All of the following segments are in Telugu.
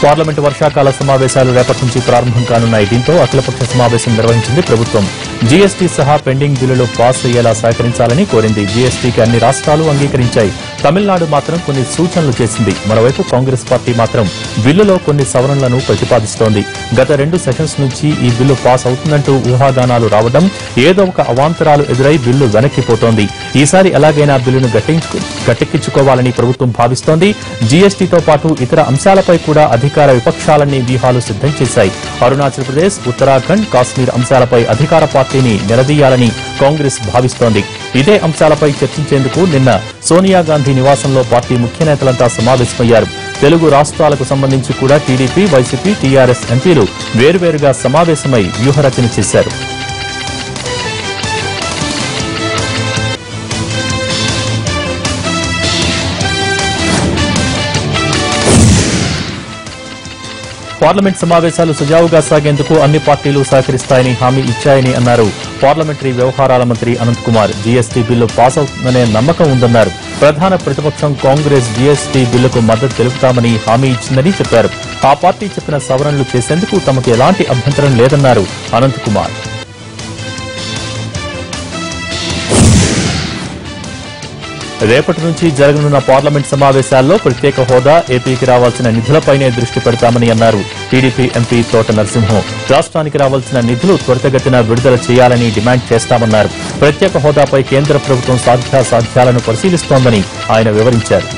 పార్లమెంటు వర్షాకాల సమావేశాలు రేపటి నుంచి ప్రారంభం కానున్నాయి. దీంతో అఖిలపక్ష సమావేశం నిర్వహించింది ప్రభుత్వం. జీఎస్టీ సహా పెండింగ్ బిల్లులు పాస్ అయ్యేలా సహకరించాలని కోరింది. జీఎస్టీకి అన్ని రాష్ట్రాలు అంగీకరించాయి. తమిళనాడు మాత్రం కొన్ని సూచనలు చేసింది. మరోవైపు కాంగ్రెస్ పార్టీ మాత్రం బిల్లులో కొన్ని సవరణలను ప్రతిపాదిస్తోంది. గత 2 సెషన్స్ నుంచి ఈ బిల్లు పాస్ అవుతుందంటూ ఊహాగానాలు రావడం, ఏదో ఒక అవాంతరాలు ఎదురై బిల్లు వెనక్కిపోతోంది. ఈసారి ఎలాగైనా బిల్లును గట్టెక్కించుకోవాలని ప్రభుత్వం భావిస్తోంది. జీఎస్టీతో పాటు ఇతర అంశాలపై కూడా అధికార విపక్షాలన్నీ వ్యూహాలు సిద్ధం చేశాయి. అరుణాచల్ ప్రదేశ్, ఉత్తరాఖండ్, కాశ్మీర్ అంశాలపై అధికార పార్టీని నిలదీయాలని కాంగ్రెస్ భావిస్తోంది. ఇదే అంశాలపై చర్చించేందుకు నిన్న సోనియా గాంధీ నివాసంలో పార్టీ ముఖ్య నేతలంతా సమావేశమయ్యారు. తెలుగు రాష్ట్రాలకు సంబంధించి కూడా టీడీపీ, వైసీపీ, టీఆర్ఎస్ ఎంపీలు వేరువేరుగా సమావేశమై వ్యూహరచన చేశారు. పార్లమెంట్ సమావేశాలు సజావుగా సాగేందుకు అన్ని పార్టీలు సహకరిస్తాయని హామీ ఇచ్చాయని అన్నారు పార్లమెంటరీ వ్యవహారాల మంత్రి Anant Kumar. GST bill pass అవుతుందనే నమ్మకం ఉందన్నారు. ప్రధాన ప్రతిపక్షం కాంగ్రెస్ జీఎస్టీ బిల్లుకు మద్దతు తెలుపుతామని హామీ ఇచ్చిందని చెప్పారు. ఆ పార్టీ చెప్పిన సవరణలు చేసేందుకు తమకు ఎలాంటి అభ్యంతరం లేదన్నారు అనంత్ కుమార్. రేపటి నుంచి జరగనున్న పార్లమెంట్ సమావేశాల్లో ప్రత్యేక హోదా, ఏపీకి రావాల్సిన నిధులపైనే దృష్టి పెడతామని అన్నారు టీడీపీ ఎంపీ తోట నరసింహం. రాష్ట్రానికి రావాల్సిన నిధులు త్వరితగతిన విడుదల చేయాలని డిమాండ్ చేస్తామన్నారు. ప్రత్యేక హోదాపై కేంద్ర ప్రభుత్వం సాధ్యాసాధ్యాలను పరిశీలిస్తోందని ఆయన వివరించారు.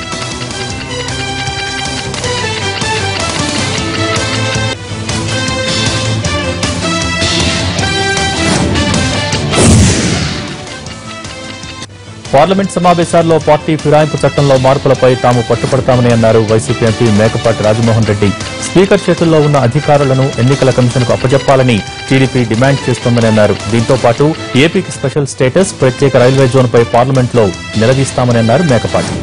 పార్లమెంట్ సమావేశాల్లో పార్టీ ఫిరాయింపు చట్టంలో మార్పులపై తాము పట్టుపడతామని అన్నారు YCP MP Mekapati Rajamohan Reddy. Speaker చేతుల్లో ఉన్న అధికారులను ఎన్నికల కమిషన్కు అప్పజెప్పాలని టీడీపీ డిమాండ్ చేస్తోందని అన్నారు. దీంతో పాటు ఏపీకి స్పెషల్ స్టేటస్, ప్రత్యేక రైల్వే జోన్పై పార్లమెంట్లో నిలదీస్తామని అన్నారు మేకపాటి.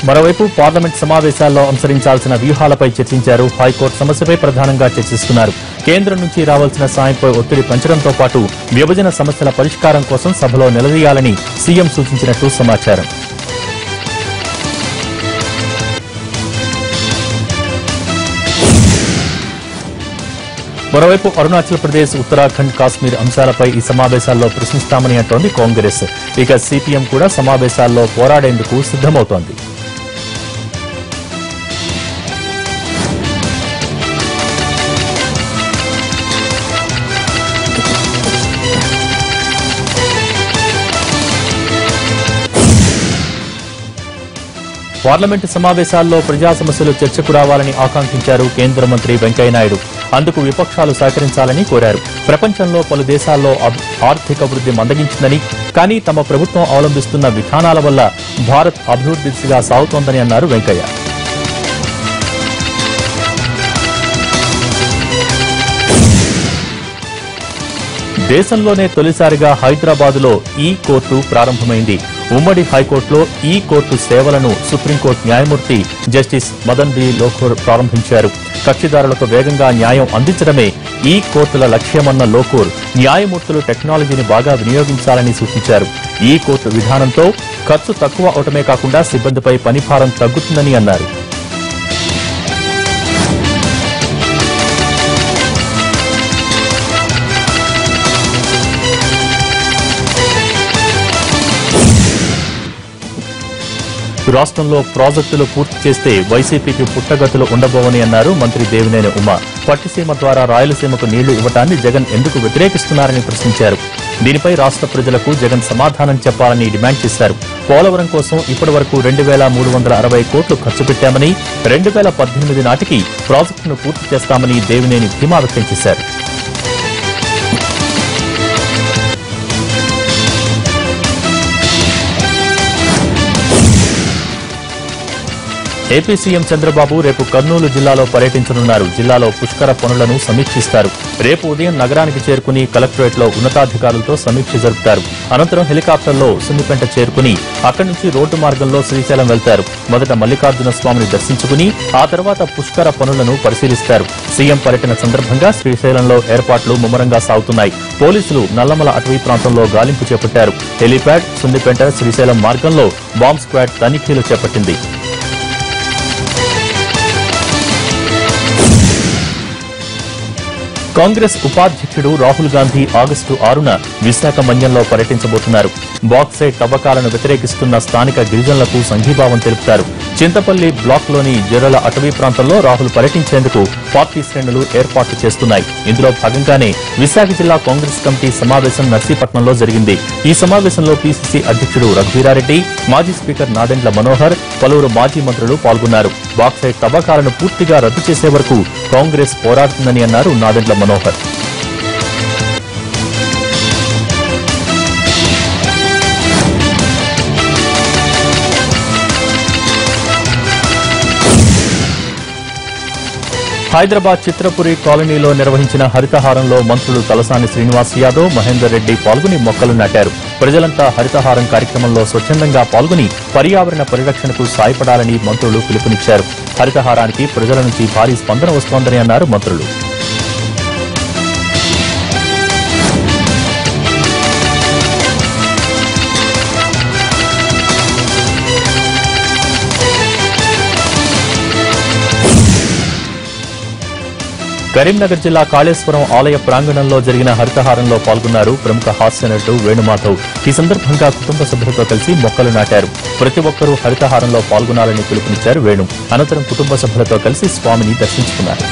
మరోవైపు పార్లమెంట్ సమావేశాల్లో అనుసరించాల్సిన వ్యూహాలపై చర్చించారు. హైకోర్టు సమస్యపై ప్రధానంగా చర్చిస్తున్నారు. కేంద్రం నుంచి రావాల్సిన సాయంపై ఒత్తిడి పెంచడంతో పాటు విభజన సమస్యల పరిష్కారం కోసం సభలో నిలదీయాలని సీఎం సూచించినట్టు సమాచారం. మరోవైపు అరుణాచల్ ప్రదేశ్, ఉత్తరాఖండ్, కాశ్మీర్ అంశాలపై ఈ సమావేశాల్లో ప్రశ్నిస్తామని అంటోంది కాంగ్రెస్. ఇక సీపీఎం కూడా సమావేశాల్లో పోరాడేందుకు సిద్దమవుతోంది. పార్లమెంటు సమావేశాల్లో ప్రజా సమస్యలు చర్చకు రావాలని ఆకాంక్షించారు కేంద్ర మంత్రి వెంకయ్యనాయుడు. అందుకు విపక్షాలు సహకరించాలని కోరారు. ప్రపంచంలో పలు దేశాల్లో ఆర్థిక వృద్ధి మందగించిందని, కానీ తమ ప్రభుత్వం అవలంబిస్తున్న విధానాల వల్ల భారత్ అభివృద్ధి దిశగా సాగుతోందని అన్నారు వెంకయ్య. దేశంలోనే తొలిసారిగా హైదరాబాద్లో ఈ కోర్టు ప్రారంభమైంది. ఉమ్మడి హైకోర్టులో ఈ కోర్టు సేవలను సుప్రీంకోర్టు న్యాయమూర్తి జస్టిస్ మదన్ బి లోకూర్ ప్రారంభించారు. కక్షిదారులకు వేగంగా న్యాయం అందించడమే ఈ కోర్టుల లక్ష్యమన్న లోకూర్ న్యాయమూర్తులు టెక్నాలజీని బాగా వినియోగించాలని సూచించారు. ఈ కోర్టు విధానంతో ఖర్చు తక్కువ అవటమే కాకుండా సిబ్బందిపై పనిభారం తగ్గుతుందని అన్నారు. రాష్ట్రంలో ప్రాజెక్టులు పూర్తి చేస్తే వైసీపీకి పుట్టగతులు ఉండబోవని అన్నారు మంత్రి దేవినేని ఉమ. పట్టిసీమ ద్వారా రాయలసీమకు నీళ్లు ఇవ్వటాన్ని జగన్ ఎందుకు వ్యతిరేకిస్తున్నారని ప్రశ్నించారు. దీనిపై రాష్ట్ర ప్రజలకు జగన్ సమాధానం చెప్పాలని డిమాండ్ చేశారు. పోలవరం కోసం ఇప్పటివరకు 2,360 కోట్లు ఖర్చు పెట్టామని, 2018 నాటికి ప్రాజెక్టును పూర్తి చేస్తామని దేవినేని ధీమా వ్యక్తం చేశారు. ఏపీ సీఎం చంద్రబాబు రేపు కర్నూలు జిల్లాలో పర్యటించనున్నారు. జిల్లాలో పుష్కర పనులను సమీక్షిస్తారు. రేపు ఉదయం నగరానికి చేరుకుని కలెక్టరేట్లో ఉన్నతాధికారులతో సమీక్ష జరుపుతారు. అనంతరం హెలికాప్టర్లో సున్నిపెంట చేరుకుని అక్కడి నుంచి రోడ్డు మార్గంలో శ్రీశైలం వెళ్తారు. మొదట మల్లికార్జున స్వామిని దర్శించుకుని ఆ తర్వాత పుష్కర పనులను పరిశీలిస్తారు. సీఎం పర్యటన సందర్భంగా శ్రీశైలంలో ఏర్పాట్లు ముమ్మరంగా సాగుతున్నాయి. పోలీసులు నల్లమల అటవీ ప్రాంతంలో గాలింపు చేపట్టారు. హెలీప్యాడ్, సున్నిపెంట, శ్రీశైలం మార్గంలో బాంబ్ స్క్వాడ్ తనిఖీలు చేపట్టింది. కాంగ్రెస్ ఉపాధ్యక్షుడు రాహుల్ గాంధీ ఆగస్టు 6న విశాఖ మన్యంలో పర్యటించబోతున్నారు. బాక్సైట్ తవ్వకాలను వ్యతిరేకిస్తున్న స్థానిక గిరిజనులకు సంఘీభావం తెలుపుతారు. చింతపల్లి బ్లాక్లోని జెరల అటవీ ప్రాంతంలో రాహుల్ పర్యటించేందుకు పార్టీ శ్రేణులు ఏర్పాట్లు చేస్తున్నాయి. ఇందులో భాగంగానే విశాఖ జిల్లా కాంగ్రెస్ కమిటీ సమావేశం నర్సీపట్నంలో జరిగింది. ఈ సమావేశంలో పీసీసీ అధ్యక్షుడు రఘువీరారెడ్డి, మాజీ స్పీకర్ నాదెండ్ల మనోహర్, పలువురు మాజీ మంత్రులు పాల్గొన్నారు. బాక్సైట్ తవ్వకాలను పూర్తిగా రద్దు చేసే వరకు కాంగ్రెస్ పోరాడుతుందని అన్నారు నాదెండ్ల మనోహర్. హైదరాబాద్ చిత్రపురి కాలనీలో నిర్వహించిన హరితహారంలో మంత్రులు తలసాని శ్రీనివాస్ యాదవ్, మహేందర్ రెడ్డి పాల్గొని మొక్కలు నాటారు. ప్రజలంతా హరితహారం కార్యక్రమంలో స్వచ్ఛందంగా పాల్గొని పర్యావరణ పరిరక్షణకు సాయపడాలని మంత్రులు పిలుపునిచ్చారు. హరితహారానికి ప్రజల నుంచి భారీ స్పందన వస్తోందని అన్నారు మంత్రులు. కరీంనగర్ జిల్లా కాళేశ్వరం ఆలయ ప్రాంగణంలో జరిగిన హరితహారంలో పాల్గొన్నారు ప్రముఖ హాస్య నటుడు వేణుమాధవ్. ఈ సందర్భంగా కుటుంబ సభ్యులతో కలిసి మొక్కలు నాటారు. ప్రతి ఒక్కరూ హరితహారంలో పాల్గొనాలని పిలుపునిచ్చారు వేణు. అనంతరం కుటుంబ సభ్యులతో కలిసి స్వామిని దర్శించుకున్నారు.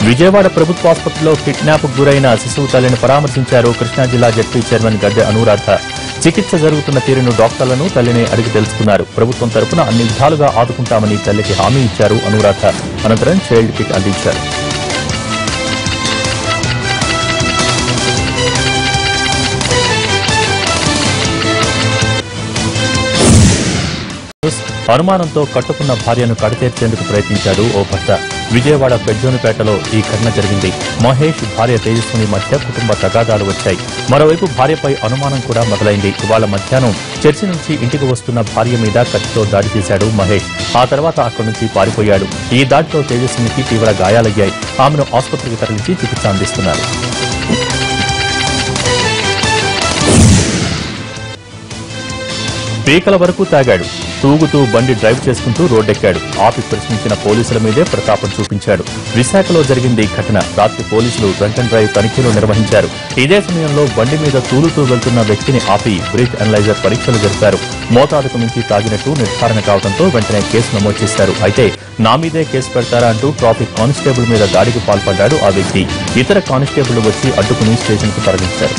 విజయవాడ ప్రభుత్వాసుపత్రిలో కిడ్నాప్ గురైన శిశువు తల్లిని పరామర్శించారు కృష్ణా జిల్లా జడ్పీ చైర్మన్ గద్దె అనురాధ. చికిత్స జరుగుతున్న తీరును డాక్టర్లను తల్లిని అడిగి తెలుసుకున్నారు. ప్రభుత్వం తరపున అన్ని విధాలుగా ఆదుకుంటామని తల్లికి హామీ ఇచ్చారు అనురాధ. అనంతరం చైల్డ్ కిట్ అందించారు. అనుమానంతో కట్టుకున్న భార్యను కడతీర్చేందుకు ప్రయత్నించాడు ఓ భర్త. విజయవాడ పెజ్జోనిపేటలో ఈ ఘటన జరిగింది. మహేష్, భార్య తేజస్విని మధ్య కుటుంబ తగాదాలు వచ్చాయి. మరోవైపు భార్యపై అనుమానం కూడా మొదలైంది. ఇవాళ మధ్యాహ్నం చర్చి నుంచి ఇంటికి వస్తున్న భార్య మీద కత్తితో దాడి చేశాడు మహేష్. ఆ తర్వాత అక్కడి నుంచి పారిపోయాడు. ఈ దాడితో తేజస్వినికి తీవ్ర గాయాలయ్యాయి. ఆమెను ఆసుపత్రికి తరలించి చికిత్స అందిస్తున్నారు. పీకల వరకు తాగాడు. తూగుతూ బండి డ్రైవ్ చేసుకుంటూ రోడ్డెక్కాడు. ఆపి ప్రశ్నించిన పోలీసుల మీదే ప్రతాపం చూపించాడు. విశాఖలో జరిగింది ఈ ఘటన. రాత్రి పోలీసులు డ్రంక్ అండ్ డ్రైవ్ తనిఖీలు నిర్వహించారు. ఇదే సమయంలో బండి మీద తూలుతూ వెళ్తున్న వ్యక్తిని ఆపి బ్రీత్ అనలైజర్ పరీక్షలు జరిపారు. మోతాదుకు మించి తాగినట్టు నిర్ధారణ కావడంతో వెంటనే కేసు నమోదు చేశారు. అయితే నా మీదే కేసు పెడతారా అంటూ ట్రాఫిక్ కానిస్టేబుల్ మీద దాడికి పాల్పడ్డాడు ఆ వ్యక్తి. ఇతర కానిస్టేబుల్ వచ్చి అడ్డుకుని స్టేషన్కు తరలించారు.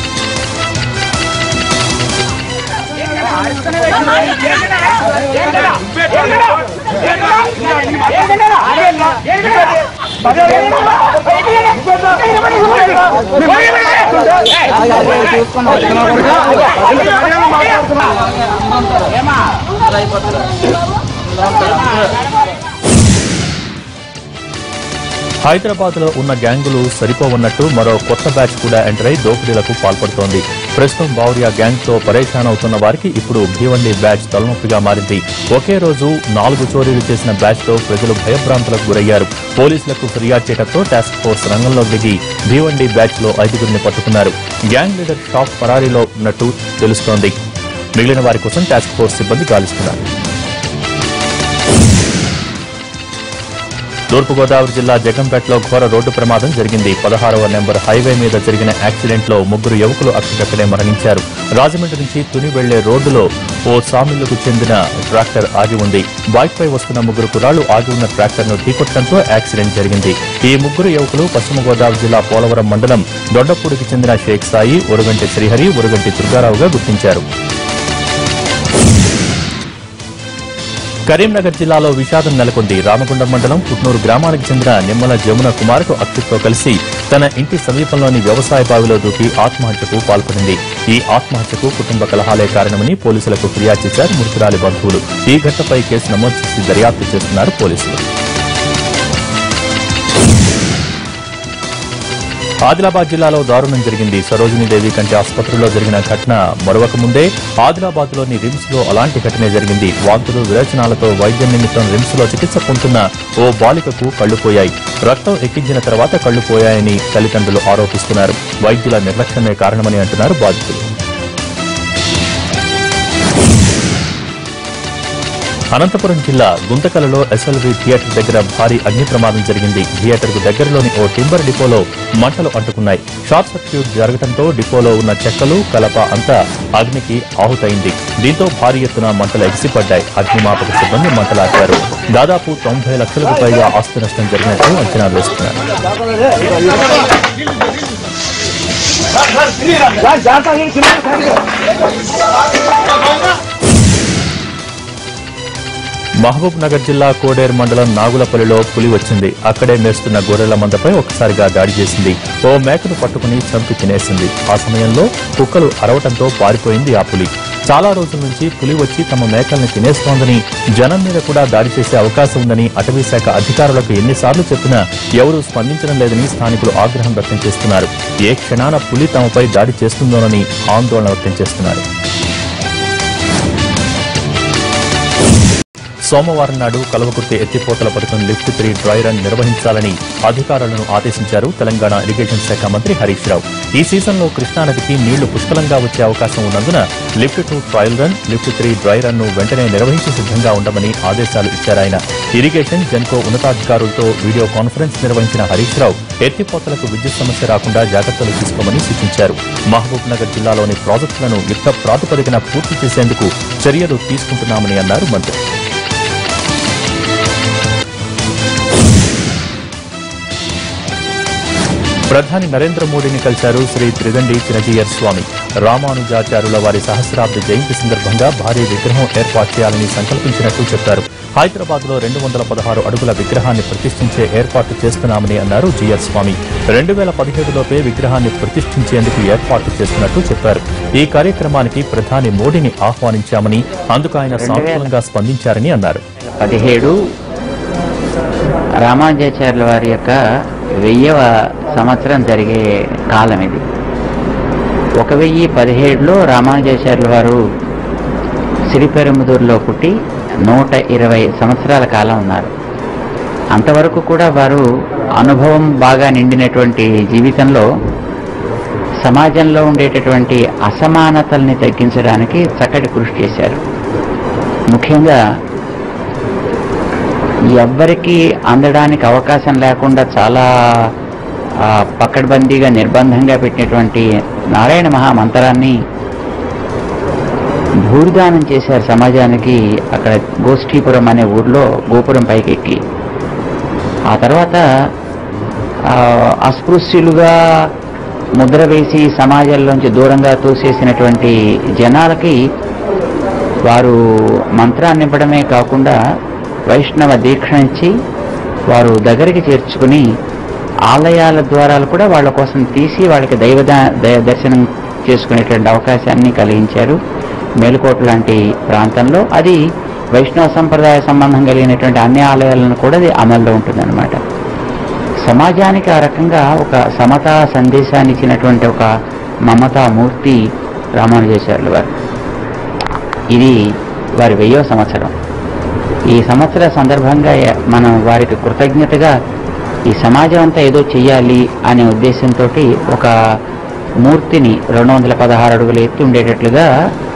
హైదరాబాద్ లో ఉన్న గ్యాంగులు సరిపోవన్నట్టు మరో కొత్త బ్యాచ్ కూడా ఎంటర్ అయి దోపిడీలకు పాల్పడుతోంది. ప్రస్తుతం బావురియా గ్యాంగ్ తో పరేషాన్ అవుతున్న వారికి ఇప్పుడు భీవండి బ్యాచ్ తలనొప్పిగా మారింది. ఒకే రోజు 4 చోరీలు చేసిన బ్యాచ్ తో ప్రజలు భయభ్రాంతులకు గురయ్యారు. పోలీసులకు ఫిర్యాదు చేయడంతో టాస్క్ ఫోర్స్ రంగంలో దిగి భీవండి బ్యాచ్ లో 5గురిని పట్టుకున్నారు. గ్యాంగ్ లీడర్ షాప్ పరారీలో ఉన్నట్టు తెలుస్తోంది. మిగిలిన వారి కోసం టాస్క్ ఫోర్స్ సిబ్బంది గాలిస్తున్నారు. తూర్పుగోదావరి జిల్లా జగంపేటలో ఘోర రోడ్డు ప్రమాదం జరిగింది. 16వ నెంబర్ హైవే మీద జరిగిన యాక్సిడెంట్లో 3 యువకులు అక్కడికక్కడే మరణించారు. రాజమండ్రి నుంచి తుని వెళ్లే రోడ్డులో ఓ సామిల్లుకు చెందిన ట్రాక్టర్ ఆగి ఉంది. బైక్పై వస్తున్న 3 కుర్రాళ్లు ఆగి ఉన్న ట్రాక్టర్ను ఢీకొట్టడంతో యాక్సిడెంట్ జరిగింది. ఈ 3 యువకులు పశ్చిమ గోదావరి జిల్లా పోలవరం మండలం దొడ్డపూడికి చెందిన షేక్ సాయి, ఒరుగంటి శ్రీహరి, ఒరుగంటి దుర్గారావుగా గుర్తించారు. కరీంనగర్ జిల్లాలో విషాదం నెలకొంది. రామగుండం మండలం పుట్నూరు గ్రామానికి చెందిన నిమ్మల జమున కుమార్కు అక్షిత్తో కలిసి తన ఇంటి సమీపంలోని వ్యవసాయ బావిలో దూకి ఆత్మహత్యకు పాల్పడింది. ఈ ఆత్మహత్యకు కుటుంబ కలహాలే కారణమని పోలీసులకు ఫిర్యాదు చేశారు మృతురాలి బంధువులు. ఈ ఘటనపై కేసు నమోదు చేసి దర్యాప్తు చేస్తున్నారు పోలీసులు. ఆదిలాబాద్ జిల్లాలో దారుణం జరిగింది. సరోజినీదేవి కంటి ఆసుపత్రిలో జరిగిన ఘటన మరొక ముందే ఆదిలాబాద్లోని రిమ్స్ లో అలాంటి ఘటనే జరిగింది. వాంతులు విరేచనాలతో వైద్యం నిమిత్తం రిమ్స్ లో చికిత్స పొందుతున్న ఓ బాలికకు కళ్లు పోయాయి. రక్తం ఎక్కించిన తర్వాత కళ్లు పోయాయని తల్లిదండ్రులు ఆరోపిస్తున్నారు. వైద్యుల నిర్లక్ష్యమే కారణమని అంటున్నారు బాధితులు. అనంతపురం జిల్లా గుంతకలలో ఎస్ఎల్వి థియేటర్ దగ్గర భారీ అగ్ని ప్రమాదం జరిగింది. థియేటర్కు దగ్గరలోని ఓ టింబర్ డిపోలో మంటలు అంటుకున్నాయి. షార్ట్ సర్క్యూట్ జరగడంతో డిపోలో ఉన్న చెక్కలు, కలప అంతా అగ్నికి ఆహుతైంది. దీంతో భారీ ఎత్తున మంటలు ఎగిసిపడ్డాయి. అగ్నిమాపక సిబ్బంది మంటలాపారు. దాదాపు 90 లక్షలకు పైగా ఆస్తి నష్టం జరిగినట్లు అంచనా వేస్తున్నారు. మహబూబ్ నగర్ జిల్లా కోడేరు మండలం నాగులపల్లిలో పులి వచ్చింది. అక్కడే మేస్తున్న గొర్రెల మందపై ఒక్కసారిగా దాడి చేసింది. ఓ మేకను పట్టుకుని చంపి తినేసింది. ఆ సమయంలో కుక్కలు అరవటంతో పారిపోయింది ఆ పులి. చాలా రోజుల నుంచి పులి వచ్చి తమ మేకల్ని తినేస్తోందని, జనం మీద కూడా దాడి చేసే అవకాశం ఉందని అటవీశాఖ అధికారులకు ఎన్నిసార్లు చెప్పినా ఎవరూ స్పందించడం లేదని స్థానికులు ఆగ్రహం వ్యక్తం చేస్తున్నారు. ఏ క్షణాన పులి తమపై దాడి చేస్తుందోనని ఆందోళన వ్యక్తం చేస్తున్నారు. సోమవారం నాడు కల్వకుర్తి ఎత్తిపోతల పథకం లిఫ్ట్ 3 డ్రై రన్ నిర్వహించాలని అధికారులను ఆదేశించారు తెలంగాణ ఇరిగేషన్ శాఖ మంత్రి హరీష్ రావు. ఈ సీజన్లో కృష్ణానదికి నీళ్లు పుష్కలంగా వచ్చే అవకాశం ఉన్నందున lift 2 trial run, lift 3 dry run ను వెంటనే నిర్వహించి సిద్ధంగా ఉండమని ఆదేశాలు ఇచ్చారాయన. ఇరిగేషన్, జెన్కో ఉన్నతాధికారులతో వీడియో కాన్ఫరెన్స్ నిర్వహించిన హరీష్ రావు ఎత్తిపోతలకు విద్యుత్ సమస్య రాకుండా జాగ్రత్తలు తీసుకోమని సూచించారు. మహబూబ్ నగర్ జిల్లాలోని ప్రాజెక్టులను యుద్ధ ప్రాతిపదికన పూర్తి చేసేందుకు చర్యలు తీసుకుంటున్నామని అన్నారు మంత్రి. ప్రధాని నరేంద్ర మోడీని కలిశారు శ్రీ త్రిదండి చినజీయర్ స్వామి. రామానుజాచార్యుల వారి సహస్రాబ్ది జయంతి సందర్భంగా భారీ విగ్రహం ఏర్పాటు చేయాలని సంకల్పించినట్లు చెప్పారు. హైదరాబాద్ లో 216 అడుగుల విగ్రహాన్ని ప్రతిష్ఠించే ఏర్పాటు చేస్తున్నామని అన్నారు జీయర్ స్వామి. 2017లోపే విగ్రహాన్ని ప్రతిష్ఠించేందుకు ఏర్పాటు చేస్తున్నట్లు చెప్పారు. ఈ కార్యక్రమానికి ప్రధాని మోడీని ఆహ్వానించామని, అందుకు ఆయన సానుకూలంగా స్పందించారని అన్నారు. 17 రామానుజాచార్యుల వారి యొక్క 1000వ సంవత్సరం జరిగే కాలం ఇది. 1017లో రామానుజాచార్యుల వారు శ్రీపెరుంబుదూరులో పుట్టి 120 సంవత్సరాల కాలం ఉన్నారు. అంతవరకు కూడా వారు అనుభవం బాగా నిండినటువంటి జీవితంలో సమాజంలో ఉండేటటువంటి అసమానతల్ని తగ్గించడానికి చక్కటి కృషి చేశారు. ముఖ్యంగా ఎవ్వరికీ అందడానికి అవకాశం లేకుండా చాలా పకడ్బందీగా నిర్బంధంగా పెట్టినటువంటి నారాయణ మహామంత్రాన్ని భూరిదానం చేశారు సమాజానికి. అక్కడ గోష్ఠీపురం అనే ఊర్లో గోపురం పైకి ఎక్కి ఆ తర్వాత అస్పృశ్యులుగా ముద్ర వేసి సమాజంలోంచి దూరంగా తోసేసినటువంటి జనాలకి వారు మంత్రాన్ని ఇవ్వడమే కాకుండా వైష్ణవ దీక్ష ఇచ్చి వారు దగ్గరికి చేర్చుకుని ఆలయాల ద్వారాలు కూడా వాళ్ళ కోసం తీసి వాళ్ళకి దైవ దర్శనం చేసుకునేటువంటి అవకాశాన్ని కలిగించారు. మేలుకోట లాంటి ప్రాంతంలో అది వైష్ణవ సంప్రదాయ సంబంధం కలిగినటువంటి అన్ని ఆలయాలను కూడా అది అమల్లో ఉంటుందన్నమాట. సమాజానికి ఆ రకంగా ఒక సమతా సందేశాన్ని ఇచ్చినటువంటి ఒక మమతామూర్తి రామానుజాచార్యుల వారు. ఇది వారి 1000వ సంవత్సరం. ఈ సంవత్సర సందర్భంగా మనం వారికి కృతజ్ఞతగా ఈ సమాజం అంతా ఏదో చెయ్యాలి అనే ఉద్దేశంతో ఒక మూర్తిని 216 అడుగులు ఎత్తి ఉండేటట్లుగా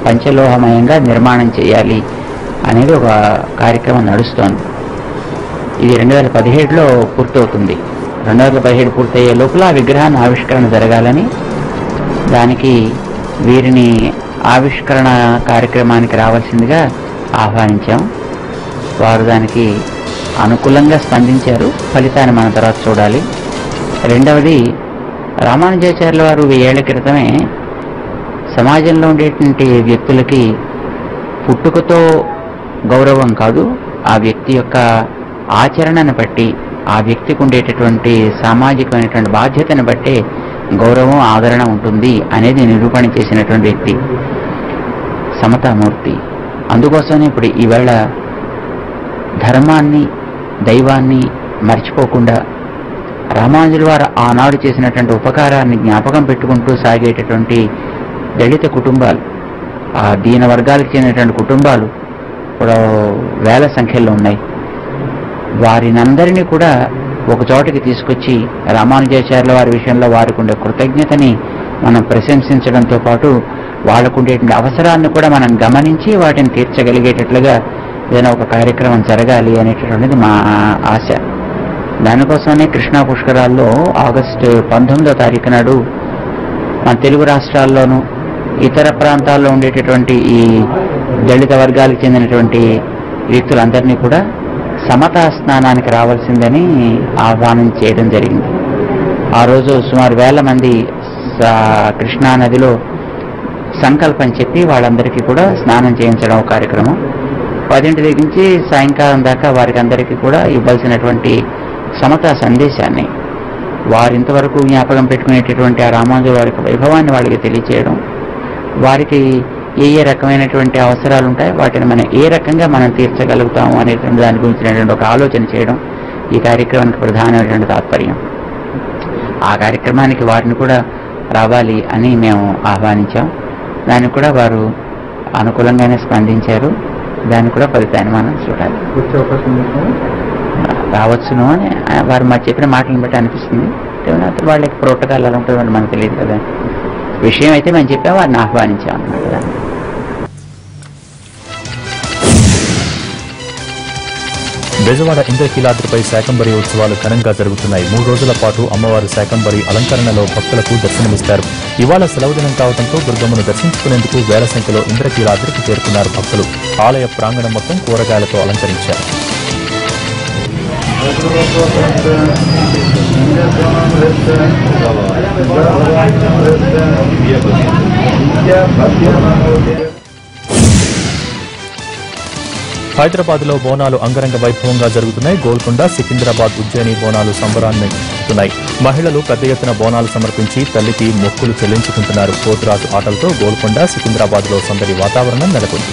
పంచలోహమయంగా నిర్మాణం చేయాలి అనేది ఒక కార్యక్రమం నడుస్తోంది. ఇది 2017లో పూర్తవుతుంది. 2017 పూర్తయ్యే లోపల ఆ విగ్రహాన్ని ఆవిష్కరణ జరగాలని, దానికి వీరిని ఆవిష్కరణ కార్యక్రమానికి రావాల్సిందిగా ఆహ్వానించాం. వారు దానికి అనుకూలంగా స్పందించారు. ఫలితాన్ని మన తర్వాత చూడాలి. రెండవది, రామానుజాచార్యుల వారు 1000 ఏళ్ల క్రితమే సమాజంలో ఉండేటువంటి వ్యక్తులకి పుట్టుకతో గౌరవం కాదు, ఆ వ్యక్తి యొక్క ఆచరణను బట్టి, ఆ వ్యక్తికి ఉండేటటువంటి సామాజికమైనటువంటి బాధ్యతను బట్టే గౌరవం, ఆదరణ ఉంటుంది అనేది నిరూపణ చేసినటువంటి వ్యక్తి సమతామూర్తి. అందుకోసమే ఇప్పుడు ఈవేళ ధర్మాన్ని, దైవాన్ని మర్చిపోకుండా రామానుజుల వారు ఆనాడు చేసినటువంటి ఉపకారాన్ని జ్ఞాపకం పెట్టుకుంటూ సాగేటటువంటి దళిత కుటుంబాలు, ఆ దీన వర్గాలకు చెందినటువంటి కుటుంబాలు కూడా వేల సంఖ్యలో ఉన్నాయి. వారినందరినీ కూడా ఒక చోటకి తీసుకొచ్చి రామానుజాచార్యుల వారి విషయంలో వారికి ఉండే కృతజ్ఞతని మనం ప్రశంసించడంతో పాటు వాళ్ళకు ఉండేటువంటి అవసరాలను కూడా మనం గమనించి వాటిని తీర్చగలిగేటట్లుగా ఏదైనా ఒక కార్యక్రమం జరగాలి అనేటటువంటిది మా ఆశ. దానికోసమే కృష్ణా పుష్కరాల్లో ఆగస్టు 19వ తారీఖు నాడు మన తెలుగు రాష్ట్రాల్లోనూ ఇతర ప్రాంతాల్లో ఉండేటటువంటి ఈ దళిత వర్గాలకు చెందినటువంటి వ్యక్తులందరినీ కూడా సమతా స్నానానికి రావాల్సిందని ఆహ్వానం చేయడం జరిగింది. ఆ రోజు సుమారు 1000 మంది కృష్ణా నదిలో సంకల్పం చెప్పి వాళ్ళందరికీ కూడా స్నానం చేయించడం ఒక కార్యక్రమం. 10 దగ్గర నుంచి సాయంకాలం దాకా వారికి అందరికీ కూడా ఇవ్వాల్సినటువంటి సమతా సందేశాన్ని, వారింతవరకు జ్ఞాపకం పెట్టుకునేటటువంటి ఆ రామానుజుల వారి వైభవాన్ని వాళ్ళకి తెలియచేయడం, వారికి ఏ ఏ రకమైనటువంటి అవసరాలు ఉంటాయో వాటిని మనం ఏ రకంగా మనం తీర్చగలుగుతాము అనేటువంటి దాని గురించినటువంటి ఒక ఆలోచన చేయడం ఈ కార్యక్రమానికి ప్రధానమైనటువంటి తాత్పర్యం. ఆ కార్యక్రమానికి వారిని కూడా రావాలి అని మేము ఆహ్వానించాం. దానికి కూడా వారు అనుకూలంగానే స్పందించారు. దాన్ని కూడా ఫలితాన్ని మనం చూడాలి. రావచ్చును అని వారు మాకు చెప్పిన మాటలను బట్టి అనిపిస్తుంది. వాళ్ళకి ప్రోటోకాల్ ఎలా ఉంటుంది మనకు తెలియదు కదా. విషయం అయితే మేము చెప్పాము, వారిని ఆహ్వానించాం అన్నమాట. బెజవాడ ఇంద్రకీలాద్రిపై శాకంబరి ఉత్సవాలు ఘనంగా జరుగుతున్నాయి. 3 రోజుల పాటు అమ్మవారు శాకంబరి అలంకరణలో భక్తులకు దర్శనమిస్తారు. ఇవాళ సెలవు దినం కావడంతో దుర్గమ్మను దర్శించుకునేందుకు వేల సంఖ్యలో ఇంద్రకీలాద్రికి చేరుకున్నారు భక్తులు. ఆలయ ప్రాంగణం మొత్తం కూరగాయలతో అలంకరించారు. హైదరాబాద్లో బోనాలు అంగరంగ వైభవంగా జరుగుతున్నాయి. గోల్కొండ, సికింద్రాబాద్, ఉజ్జయిని బోనాలు సంబరాన్ని ఇస్తున్నాయి. మహిళలు పెద్ద ఎత్తున బోనాలు సమర్పించి తల్లికి మొక్కులు చెల్లించుకుంటున్నారు. పోతురాజు ఆటలతో గోల్కొండ, సికింద్రాబాద్లో సందడి వాతావరణం నెలకొంది.